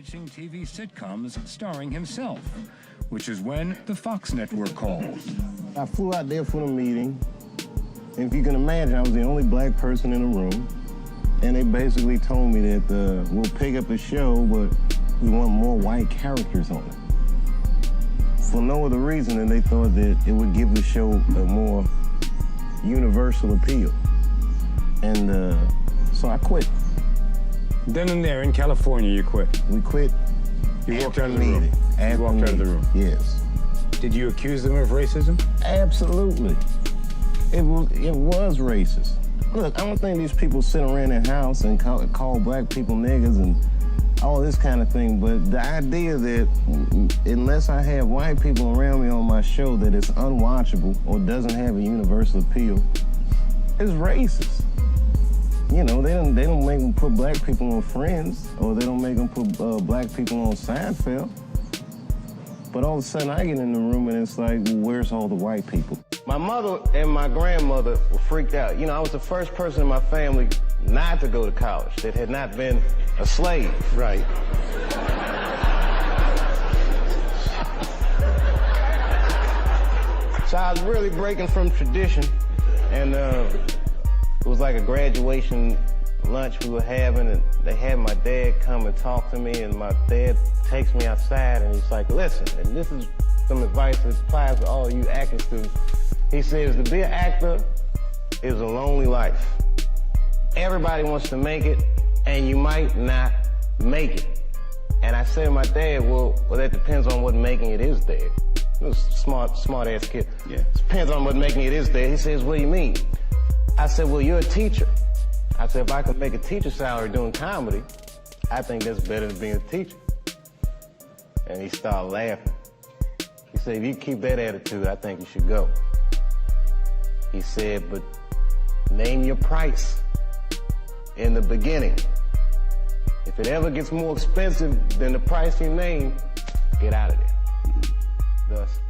pitching TV sitcoms starring himself, which is when the Fox network called. I flew out there for the meeting, and if you can imagine, I was the only black person in the room, and they basically told me that we'll pick up the show, but we want more white characters on it. For no other reason than they thought that it would give the show a more universal appeal. And so I quit. Then and there in California, you quit. We quit. You walked out of the room. You walked out of the room. Yes. Did you accuse them of racism? Absolutely. It was racist. Look, I don't think these people sit around their house and call black people niggas and all this kind of thing, but the idea that unless I have white people around me on my show that it's unwatchable or doesn't have a universal appeal is racist. You know, they don't make them put black people on Friends, or they don't make them put black people on Seinfeld. But all of a sudden I get in the room and it's like, well, where's all the white people? My mother and my grandmother were freaked out. You know, I was the first person in my family not to go to college that had not been a slave. Right. So I was really breaking from tradition, and it was like a graduation lunch we were having, and they had my dad come and talk to me, and my dad takes me outside, and he's like, listen, and this is some advice that applies to all you acting students. He says, to be an actor is a lonely life. Everybody wants to make it, and you might not make it. And I said to my dad, well, that depends on what making it is, Dad. He was a smart-ass kid. Yeah. It depends on what making it is, Dad. He says, what do you mean? I said, well, you're a teacher. I said, if I could make a teacher salary doing comedy, I think that's better than being a teacher. And he started laughing. He said, if you keep that attitude, I think you should go. He said, but name your price in the beginning. If it ever gets more expensive than the price you name, get out of there. Thus,